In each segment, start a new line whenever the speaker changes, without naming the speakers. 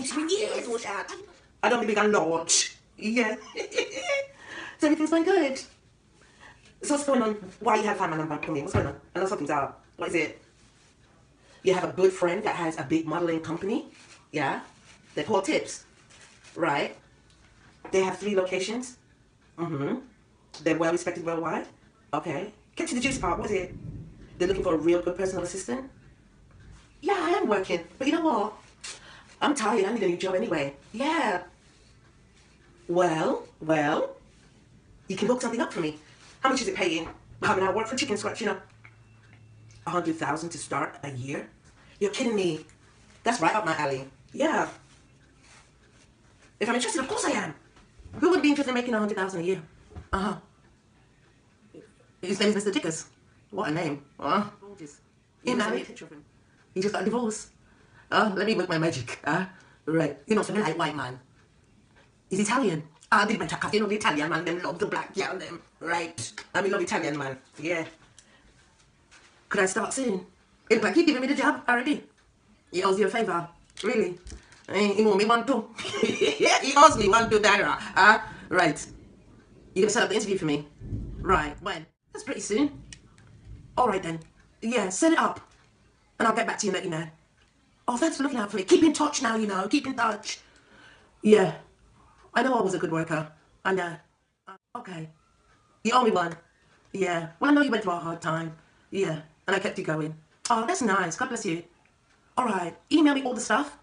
Yes, watch out. I don't be big and large. Yeah. So everything's going good. So what's going on? Why you have find my number for me? What's going on? I know something's up. What is it? You have a good friend that has a big modeling company. Yeah. They're called Tips. Right. They have 3 locations. Mm-hmm. They're well respected worldwide. Okay. Get to the juicy part. What is it? They're looking for a real good personal assistant. Yeah, I am working. But you know what? I'm tired. I need a new job anyway. Yeah. Well, you can book something up for me. How much is it paying? I mean, I work for chicken scratch, 100,000 to start a year? You're kidding me. That's right up my alley. Yeah. If I'm interested, of course I am. Who would be interested in making 100,000 a year? Uh-huh. His name is Mr. Dickers. What a name. He married. He just got divorced. Let me work my magic. Right. Something like white man. He's Italian. The the Italian man, them love the black girl, them. Right. I love Italian man. Yeah. Could I start soon? It's like he giving me the job already. He owes you a favor. Really? He owes me one too. He owes me one too, Dara. Right. You're gonna set up the interview for me? Right. When? That's pretty soon. Alright then. Yeah, set it up. And I'll get back to you and let you know. Oh, thanks for looking out for me. Keep in touch now, Keep in touch. Yeah. I know I was a good worker. I know. Okay. You owe me one. Yeah. Well, I know you went through a hard time. Yeah. And I kept you going. Oh, that's nice. God bless you. Alright. Email me all the stuff.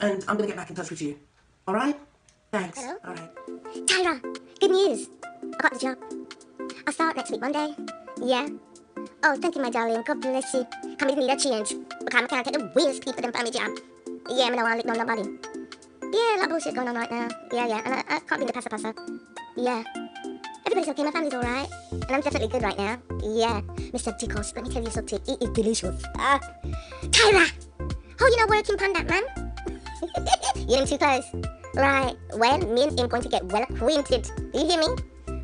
And I'm going to get back in touch with you. Alright? Thanks.
Hello?
Alright.
Tyra, good news. I got the job. I'll start next week, Monday. Yeah. Oh, thank you, my darling. God bless you. Come with me, that change. Because I can't take the weirdest people them for me job. Yeah, I don't want to lick no nobody. Yeah, a lot of bullshit going on right now. Yeah. And I can't be the passa. Yeah. Everybody's okay, my family's alright. And I'm definitely good right now. Yeah. Mr. Tickles, let me tell you something. It is delicious. Tyra! How you not working on that, man? You them too close. Right. Well, me and him going to get well acquainted. Do you hear me?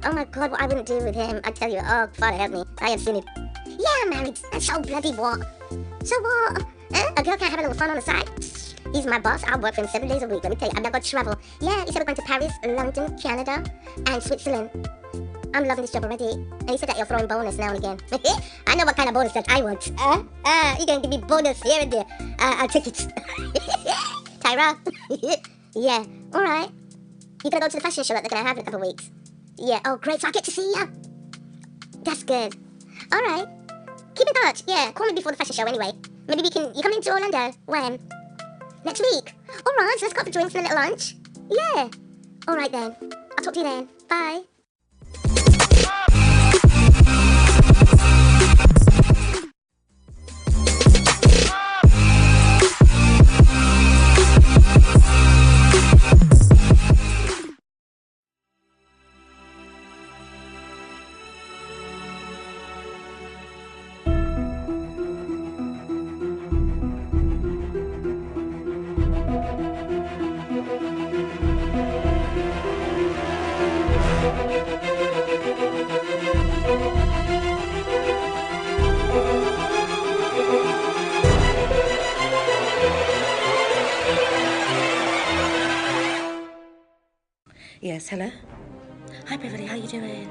Oh my God, what I wouldn't do with him. I tell you, oh, Father help me. I have seen it. Yeah, I'm married. And so bloody what? So what? A girl can't have a little fun on the side? He's my boss. I work for him 7 days a week. Let me tell you, I'm not going to travel. Yeah, he said we're going to Paris, London, Canada, and Switzerland. I'm loving this job already. And he said that you're throwing bonus now and again. I know what kind of bonus that I want. You're going to give me bonus here and there. I'll take it. Tyra? Yeah, alright. You're going to go to the fashion show that they're going to have in a couple of weeks. Yeah, oh great, so I get to see you. That's good. Alright. Keep in touch. Yeah, call me before the fashion show anyway. Maybe you come into Orlando. When? Next week. Alright, so let's go out for drinks and a little lunch. Yeah. Alright then. I'll talk to you then. Bye.
Yes, hello? Hi, Beverly, how you doing?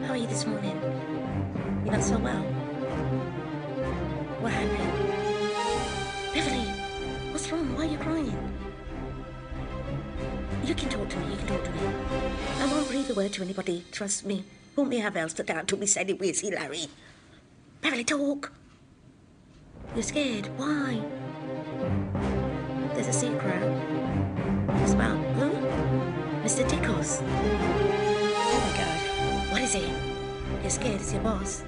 How are you this morning? You're not so well? What happened? Beverly, what's wrong? Why are you crying? You can talk to me, I won't breathe a word to anybody, trust me. Whom may have else to doubt to be said it with, Hilary. Beverly, talk. You're scared, why? There's a secret. It's about who? Mr. Tickles. Oh my God. What is it? You're scared, it's your boss.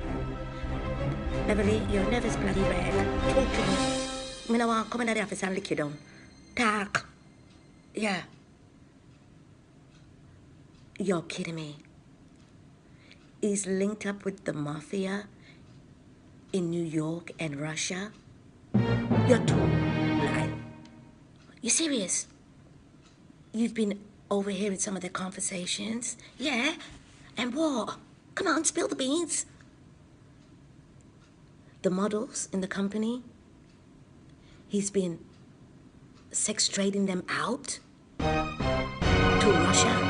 Beverly, you're a nervous bloody wreck. Talk to me. You know what? Come in the office and lick you down. Talk. Yeah. You're kidding me. He's linked up with the mafia in New York and Russia. You're too like. You serious? You've been overhearing some of their conversations? Yeah? And what? Come on, spill the beans. The models in the company, he's been sex trading them out to Russia.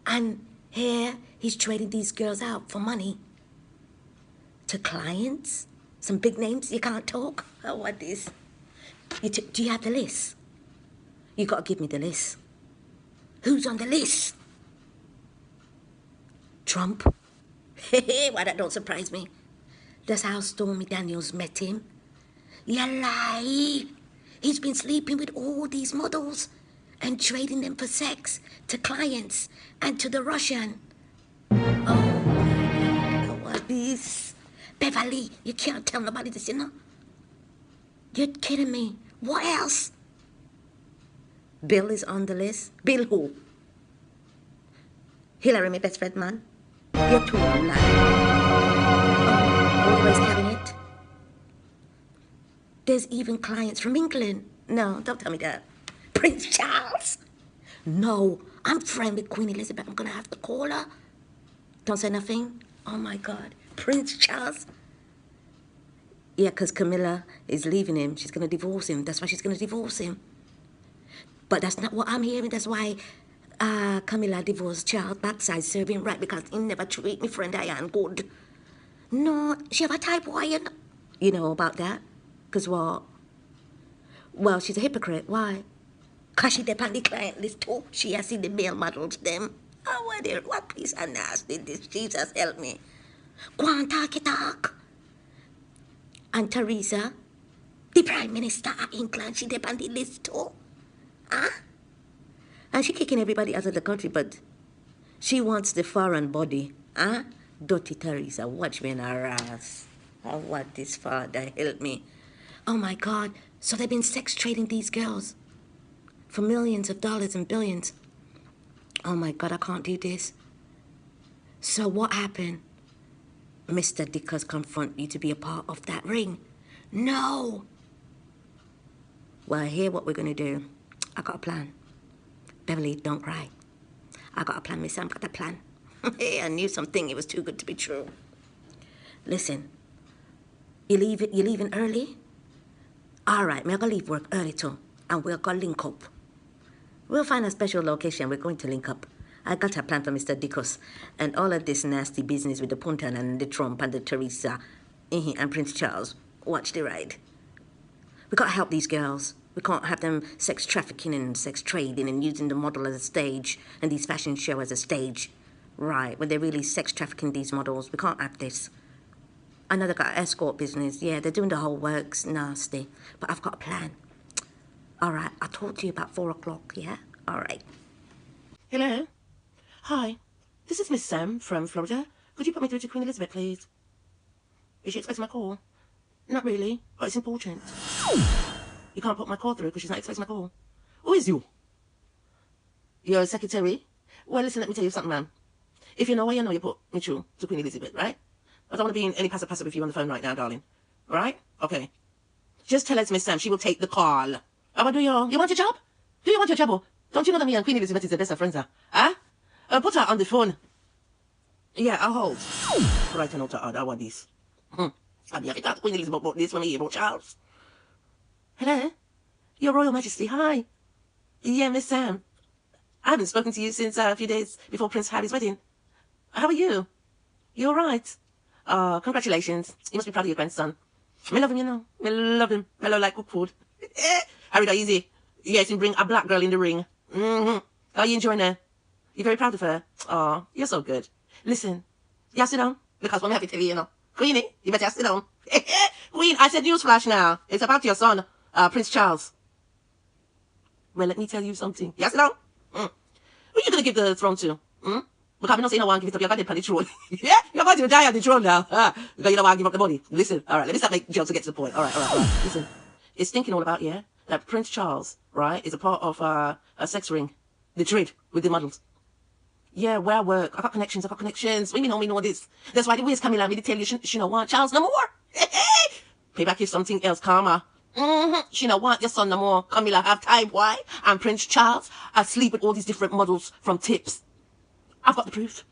And here he's trading these girls out for money to clients, some big names. You can't talk. Oh, what is? Do you have the list? You got to give me the list. Who's on the list? Trump. Why, that don't surprise me. That's how Stormy Daniels met him. You lie. He's been sleeping with all these models and trading them for sex to clients and to the Russian. Oh my God, what is? Beverly, you can't tell nobody this, you know? You're kidding me. What else? Bill is on the list. Bill who? Hillary, my best friend, man. You're too lying. Oh, always cabinet. There's even clients from England. No, don't tell me that. Prince Charles. No, I'm friend with Queen Elizabeth. I'm gonna have to call her. Don't say nothing. Oh my God. Prince Charles. Yeah, because Camilla is leaving him. She's gonna divorce him. That's why she's gonna divorce him. But that's not what I'm hearing. That's why Camilla divorced Charles backside serving right, because he never treat me friend Diane good. No, she have a type Y. You know about that? Because what? Well, she's a hypocrite. Why? Because she depend the client list too. She has seen the male models them. Oh, what piece of nasty this? Jesus help me. Go on, talk. And Teresa, the Prime Minister of England, she depend the list too. Huh? And she kicking everybody out of the country, but she wants the foreign body. Huh? Dirty Teresa, watch me in her ass. Oh, what this Father, help me. Oh my God, so they've been sex trading these girls for millions of dollars and billions. Oh my God, I can't do this. So what happened? Mr. Dickers confront you to be a part of that ring? No. Well, here what we're gonna do. I got a plan. Beverly, don't cry. I got a plan, Miss Sam, got a plan. I knew something, it was too good to be true. Listen, you leaving early? All right, we're gonna leave work early too, and we're gonna link up. We'll find a special location, we're going to link up. I got a plan for Mr. Dickos, and all of this nasty business with the Puntan and the Trump and the Teresa and Prince Charles. Watch the ride. We gotta help these girls. We can't have them sex trafficking and sex trading and using the model as a stage and these fashion shows as a stage. Right, when they're really sex trafficking these models, we can't have this. I know they've got an escort business. Yeah, they're doing the whole works, nasty. But I've got a plan. All right, I'll talk to you about 4 o'clock, yeah? All right.
Hello? Hi. This is Miss Sam from Florida. Could you put me through to Queen Elizabeth, please? Is she expecting my call? Not really, but it's important. You can't put my call through because she's not expecting my call. Who is you? You're a secretary? Well, listen, let me tell you something, ma'am. If you know what you know, you put me through to Queen Elizabeth, right? I don't want to be in any passive with you on the phone right now, darling. Right? Okay. Just tell her it's Miss Sam. She will take the call. Oh, what do you? You want your job? Do you want your job? Or don't you know that me and Queen Elizabeth is the best of friends, huh? Put her on the phone. Yeah, I'll hold. Right, I know to add. I want this. I'll be having to Queen Elizabeth about this when we about Charles. Hello? Your Royal Majesty, hi. Yeah, Miss Sam. I haven't spoken to you since a few days before Prince Harry's wedding. How are you? You all right? Congratulations. You must be proud of your grandson. I love him, you know. I love him. I love like cook food. Harry got easy. Yes, and bring a black girl in the ring. Are you enjoying her? You're very proud of her? Oh, you're so good. Listen, you sit down, because when we have to tell you, you know. Queenie, you better sit down. Queen, I said newsflash now. It's about your son, Prince Charles. Well, let me tell you something. You sit down. Who are you going to give the throne to? Because I'm not saying no one give it up. You're going to the throne. Yeah, you're going to die on the throne now. Because you don't want to give up the body. Listen, all right, let me start making jokes to get to the point. All right. Listen, it's thinking all about, yeah, that Prince Charles, right, is a part of a sex ring. The trade with the models. Yeah, where I work. I got connections. Women know this. That's why the ways Camilla me to tell you she don't want Charles no more. Payback is something else, karma. She don't want your son no more. Camilla have time. Why? And Prince Charles asleep with all these different models from Tips. I've got the proof.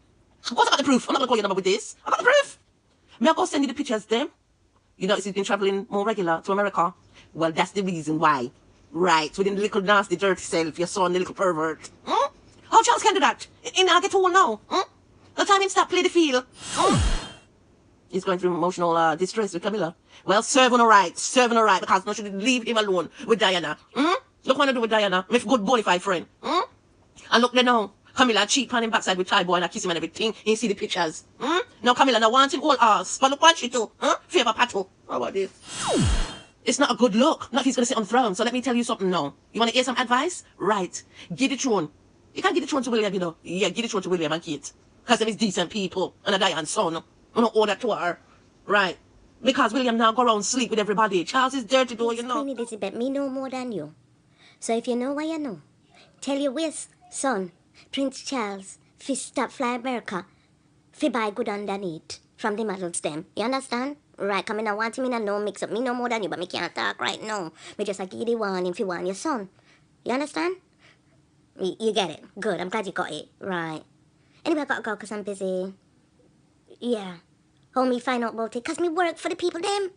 Of course I got the proof. I'm not going to call your number with this. I got the proof. May I go send you the pictures, them? You notice he's been traveling more regular to America? Well, that's the reason why. Right, within the little nasty, dirty self, your son, the little pervert. Hmm? How Charles can do that? I get old now. Hmm? No time him stop play the field. Hmm? He's going through emotional distress with Camilla. Well, serving alright, because no should leave him alone with Diana. Hmm? Look what I do with Diana, my good bonafide friend. Hmm? And look there now, Camilla cheat on him backside with Ty boy and I kiss him and everything. You see the pictures. Hmm? Now Camilla now wants him all ass, but look what she do. Huh? Favor patrol. How about this? It's not a good look. Not if he's going to sit on the throne. So let me tell you something now. You want to hear some advice? Right. Give the throne. You can't give the throne to William, you know. Yeah, give the throne to William and Kate. Because them is decent people. And a Diane's son. You don't owe that to her. Right. Because William now go around sleep with everybody. Charles is dirty though, you know.
Queen Elizabeth, me know more than you. So if you know what you know, tell your waist, son, Prince Charles, fi stop fly America, fi buy good underneath from the models them. You understand? Right, come in I want him in a no mix up. Me know more than you, but me can't talk right now. Me just like give you the warning if you want your son. You understand? You get it. Good, I'm glad you got it. Right. Anyway, I gotta go because I'm busy. Yeah. How me find out about it? Because me work for the people them.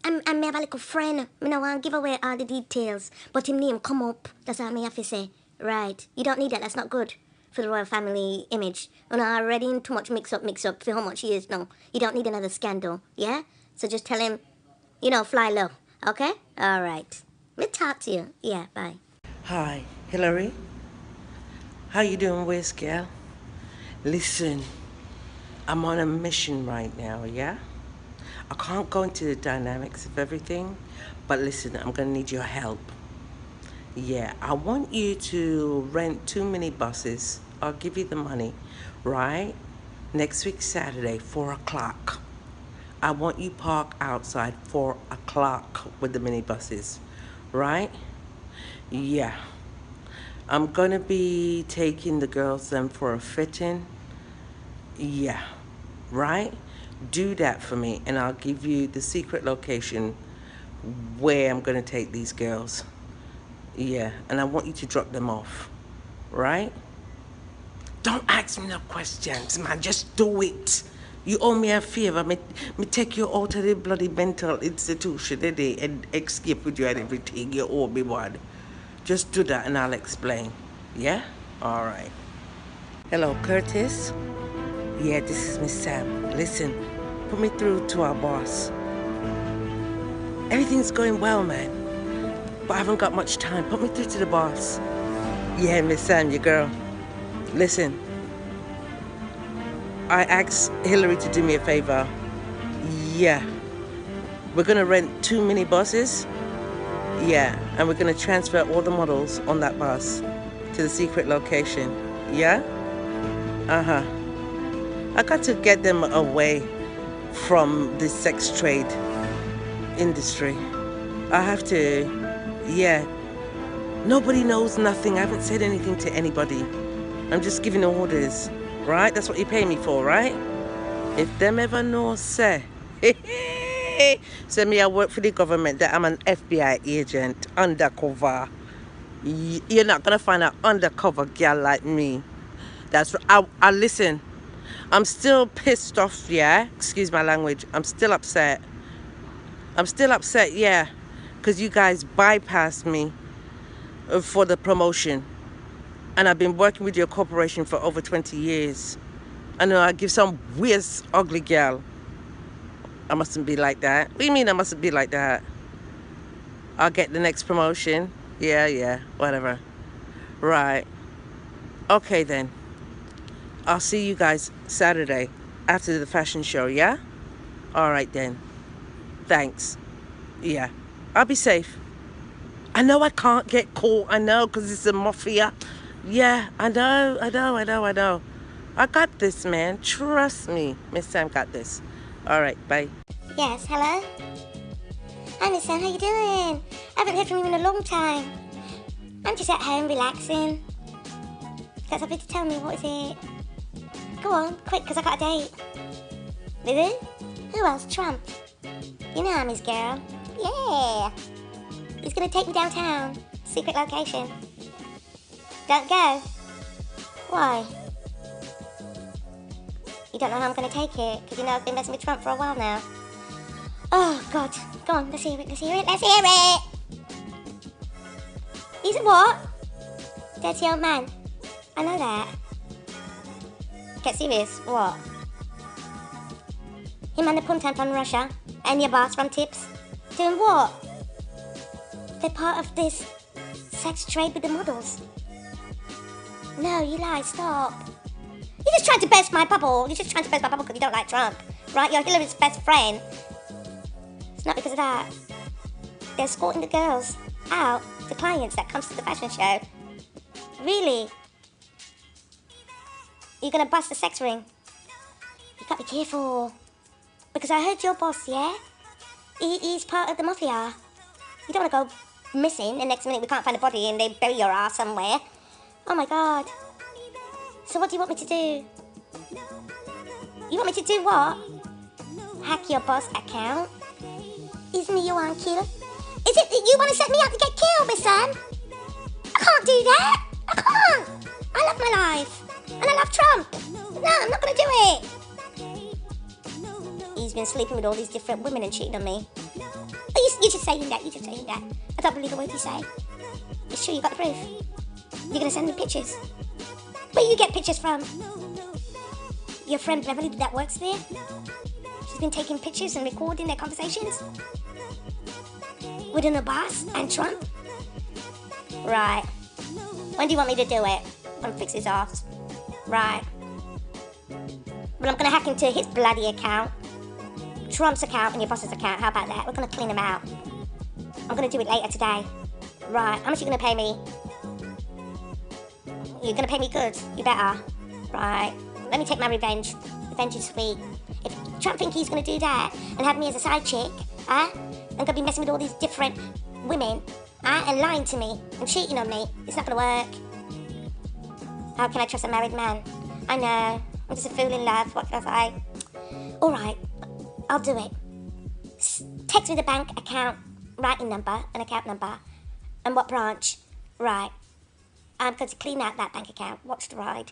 And me have a little friend. Me no want to give away all the details. But him name come up. That's all me have to say. Right. You don't need that. That's not good for the royal family image. You know, already in too much mix-up for how much he is now. You don't need another scandal. Yeah? So just tell him, fly low. Okay? All right. Me talk to you. Yeah, bye.
Hi, Hillary. How you doing, Wiz, gal? Listen, I'm on a mission right now, yeah? I can't go into the dynamics of everything, but listen, I'm gonna need your help. Yeah, I want you to rent 2 minibuses. I'll give you the money, right? Next week, Saturday, 4 o'clock. I want you parked outside 4 o'clock with the minibuses, right? Yeah. I'm gonna be taking the girls then for a fitting. Yeah, right? Do that for me and I'll give you the secret location where I'm gonna take these girls. Yeah, and I want you to drop them off, right? Don't ask me no questions, man, just do it. You owe me a favor, me take you out of the bloody mental institution today and escape with you and everything. You owe me one. Just do that and I'll explain. Yeah? All right. Hello, Curtis. Yeah, this is Miss Sam. Listen, put me through to our boss. Everything's going well, man. But I haven't got much time. Put me through to the boss. Yeah, Miss Sam, your girl. Listen, I asked Hillary to do me a favor. Yeah. We're gonna rent 2 minibuses. Yeah, and we're gonna transfer all the models on that bus to the secret location. Yeah? Uh-huh. I got to get them away from the sex trade industry. I have to, yeah. Nobody knows nothing. I haven't said anything to anybody. I'm just giving orders, right? That's what you pay me for, right? If them ever know, say, say me I work for the government, that I'm an FBI agent, undercover. You're not gonna find an undercover girl like me. That's I listen. I'm still pissed off, yeah? Excuse my language. I'm still upset. Yeah. Because you guys bypassed me for the promotion. And I've been working with your corporation for over 20 years. I know I give some weird, ugly girl. I mustn't be like that. What do you mean I mustn't be like that? I'll get the next promotion. Yeah, whatever. Right. Okay then. I'll see you guys Saturday after the fashion show, yeah? All right then. Thanks. Yeah. I'll be safe. I know I can't get caught. I know, because it's a mafia. Yeah, I know. I got this, man. Trust me. Miss Sam got this. All right, bye.
Yes, hello? Hi, Miss Sam, how you doing? I haven't heard from you in a long time. I'm just at home relaxing. Got something to tell me, what is it? Go on, quick, because I got a date. Really? Who else? Trump. You know I'm his girl. Yeah. He's going to take me downtown. Secret location. Don't go. Why? You don't know how I'm going to take it, because you know I've been messing with Trump for a while now. Oh, God. Go on, let's hear it, let's hear it, let's hear it! He's a what? Dirty old man. I know that. Get serious. What? Him and the punter from Russia and your boss from T.I.P.S. Doing what? They're part of this sex trade with the models. No, you lie. Stop. You're just trying to burst my bubble. You're just trying to burst my bubble because you don't like Trump. Right? You're Hillary's best friend. It's not because of that. They're escorting the girls out, the clients that comes to the fashion show. Really? You're gonna bust the sex ring? You gotta be careful. Because I heard your boss, yeah? He's part of the mafia. You don't wanna go missing and next minute we can't find a body and they bury your ass somewhere. Oh my God. So what do you want me to do? You want me to do what? Hack your boss account? Isn't it you want to kill? Is it that you want to set me up to get killed, Miss Sam? I can't do that. I can't. I love my life. And I love Trump. No, I'm not going to do it. He's been sleeping with all these different women and cheating on me. Oh, you're just saying that. You're just saying that. I don't believe a word you say. It's true, you got the proof. You're going to send me pictures. Where you get pictures from? Your friend Beverly that works there? She's been taking pictures and recording their conversations? With an boss and Trump? Right. When do you want me to do it? I'm fix his ass. Right. Well, I'm going to hack into his bloody account, Trump's account and your boss's account. How about that? We're going to clean them out. I'm going to do it later today. Right. How much are you going to pay me? You're going to pay me good. You better. Right. Let me take my revenge. Revenge is sweet. If Trump thinks he's going to do that and have me as a side chick, and going to be messing with all these different women, and lying to me and cheating on me, it's not going to work. How can I trust a married man? I know. I'm just a fool in love. What can I say? All right. I'll do it. Text me the bank account writing number, an account number, and what branch. Right. I'm going to clean out that bank account. Watch the ride.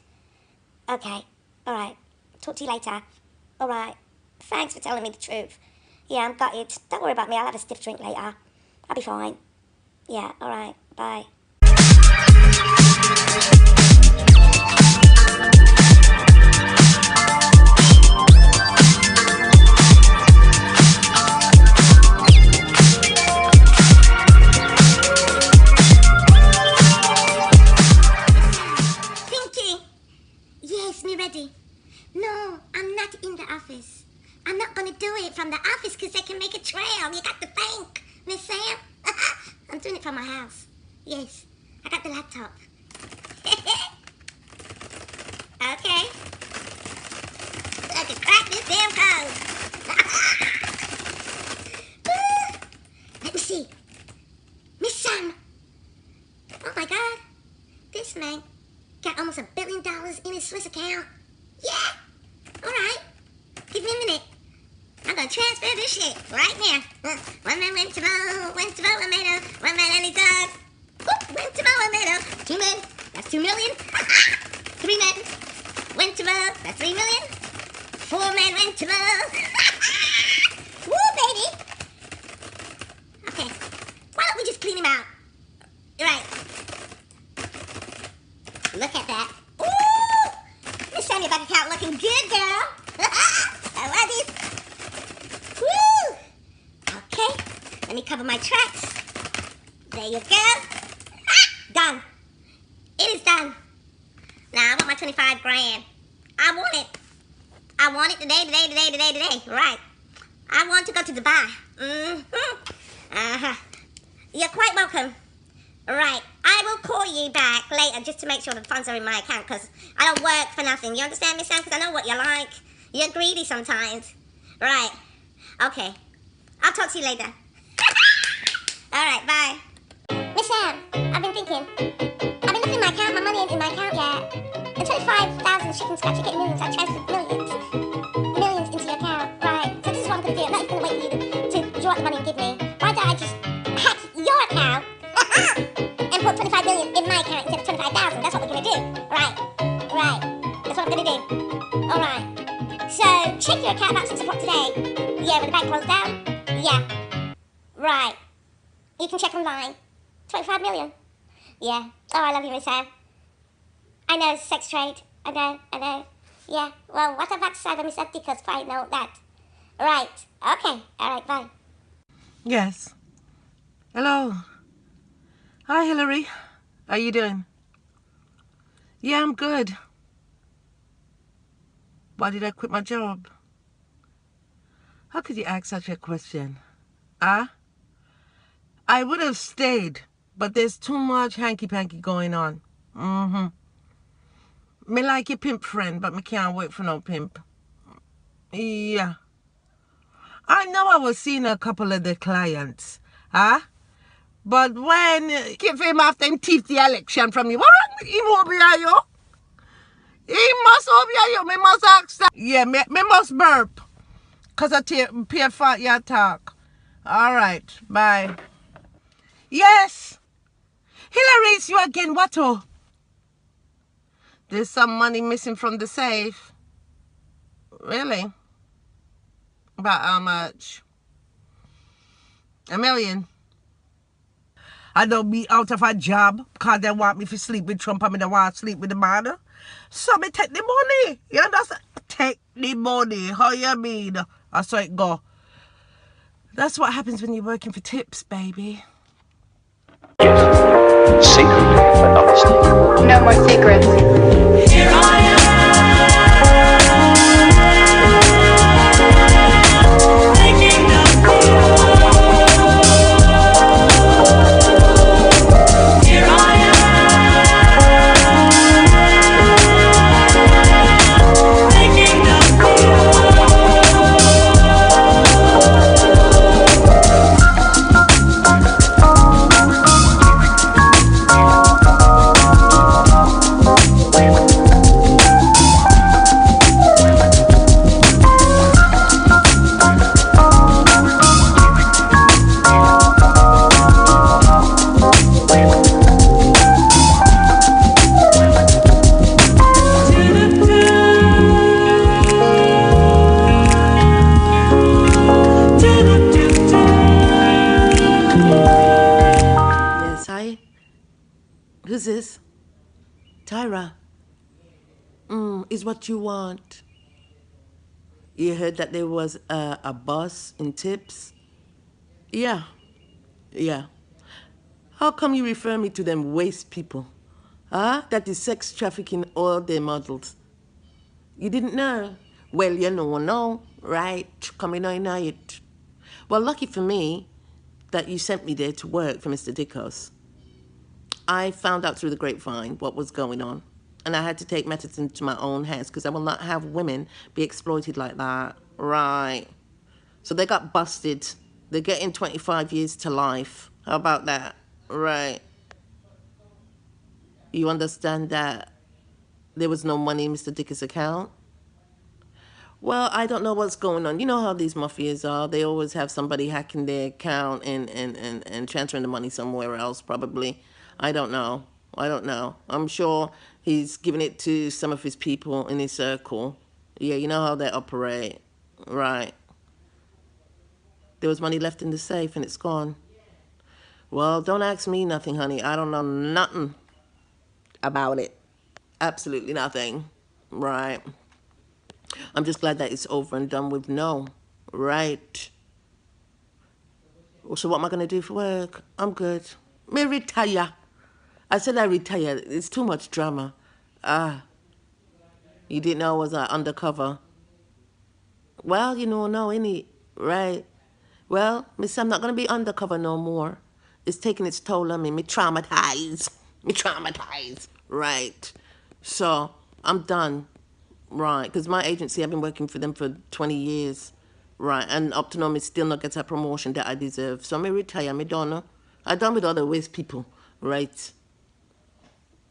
Okay. All right. Talk to you later. All right. Thanks for telling me the truth. Yeah, I'm gutted. Don't worry about me. I'll have a stiff drink later. I'll be fine. Yeah, all right. Bye. No, I'm not in the office. I'm not going to do it from the office because they can make a trail. You got the bank, Miss Sam. I'm doing it from my house. Yes, I got the laptop. Okay. I can crack this damn code. Let me see. Miss Sam. Oh my God. This man got almost $1 billion in his Swiss account. Yeah. All right. Give me a minute. I'm going to transfer this shit right now. One man went to vote, and made a, one man and his dog. Went to vote and made a, 2 men, that's 2 million. 3 men went to vote, that's 3 million. 4 men went to vote. Woo, baby. Okay. Why don't we just clean him out? Right. Look at that. Ooh! Miss Sam, your bank account looking good, girl. I love it. Woo! Okay. Let me cover my tracks. There you go. Done. It is done. Now I want my 25 grand. I want it. I want it today. Right. I want to go to Dubai. You're quite welcome. Right. I will call you back later just to make sure the funds are in my account because I don't work for nothing. You understand, Miss Sam? Because I know what you're like. You're greedy sometimes. Right. Okay. I'll talk to you later. All right. Bye. Miss Sam, I've been thinking. I've been looking at my account. My money ain't in my account yet. And 25,000 chicken scratch, you're getting millions. I transferred millions. Millions into your account. Right. So this is what I'm going to do. I'm not even going to wait for you to draw out the money and give me. Why don't I just hack your account and put 25 million in my account instead of 25,000? That's what we're going to do. Right. Right. That's what we're going to do. All right. So check your account about 6 o'clock today. Yeah, when the bank closed down. Yeah, right. You can check online. 25 million. Yeah. Oh, I love you, Miss Sam. I know, sex trade. I know. Yeah. Well, what about cyber Miss Because I know that. Right. Okay. All right. Bye.
Yes. Hello. Hi, Hillary. How you doing? Yeah, I'm good. Why did I quit my job? How could you ask such a question? Ah? I would have stayed, but there's too much hanky-panky going on. Mm-hmm. Me like your pimp friend, but me can't wait for no pimp. Yeah. I know I was seeing a couple of the clients. Huh? But when give him after him thief the election from you, what wrong with him over here, yo? He must over here, yo. Me must ask that. Yeah, me must burp. Because I pay for your talk. All right. Bye. Yes. Hillary, it's you again. What, oh? There's some money missing from the safe. Really? About how much? $1 million. I don't be out of a job because they want me to sleep with Trump and me don't want to sleep with the man. So me take the money. You understand? Take the money. How you mean? I saw it go. That's what happens when you're working for T.I.P.S, baby.
Secret, but not mistake.
No more secrets.
Here I am.
Who's this? Tyra. Is what you want. You heard that there was a boss in T.I.P.S? Yeah. Yeah. How come you refer me to them waste people? Huh? That is sex trafficking all their models. You didn't know? Well, you know, right? Coming on it. Well, lucky for me that you sent me there to work for Mr. Dickos. I found out through the grapevine what was going on, and I had to take matters into my own hands because I will not have women be exploited like that. Right. So they got busted. They're getting 25 years to life. How about that? Right. You understand that there was no money in Mr. Dick's account? Well, I don't know what's going on. You know how these mafias are. They always have somebody hacking their account and transferring the money somewhere else, probably. I don't know. I'm sure he's giving it to some of his people in his circle. Yeah, you know how they operate. Right. There was money left in the safe and it's gone. Well, don't ask me nothing, honey. I don't know nothing about it. Absolutely nothing. Right. I'm just glad that it's over and done with. No. Right. So what am I going to do for work? I'm good. Me retire. I said I retire. It's too much drama. You didn't know I was undercover. Well, no, innit? Right. Well, miss, I'm not going to be undercover no more. It's taking its toll on me. Me traumatized. Right. So, I'm done. Right. Because my agency, I've been working for them for 20 years. Right. And up to now, me still not get a promotion that I deserve. So, me retire. Me done. I done with other waste people. Right.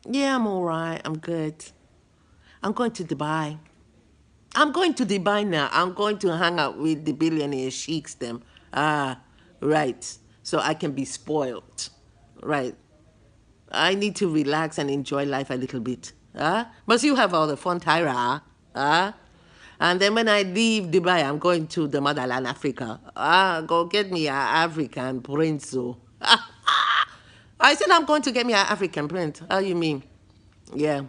Yeah, I'm all right. I'm good. I'm going to Dubai. I'm going to Dubai now. I'm going to hang out with the billionaire sheiks them. Right. So I can be spoiled. Right. I need to relax and enjoy life a little bit. But you have all the fun, Tyra. And then when I leave Dubai, I'm going to the motherland, Africa. Go get me an African prince. So. I said I'm going to get me an African prince. How you mean? Yeah.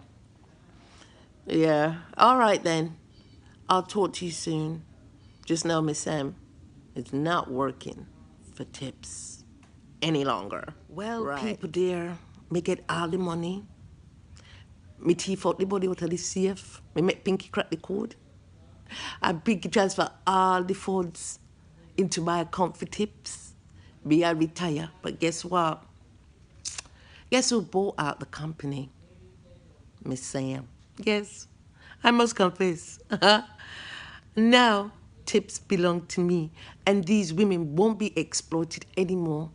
Yeah. All right then. I'll talk to you soon. Just know, Miss Sam, it's not working for tips any longer. Well, people there, me get all the money. Me thief out the body out of the safe. Me make Pinky crack the code. I Pinky transfer all the funds into my account for tips. Me I retire. But guess what? Guess who bought out the company? Miss Sam. Yes, I must confess. Now, tips belong to me, and these women won't be exploited anymore.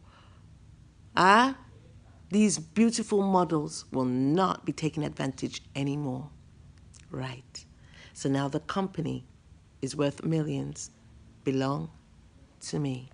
These beautiful models will not be taken advantage anymore. Right. So now the company is worth millions, belong to me.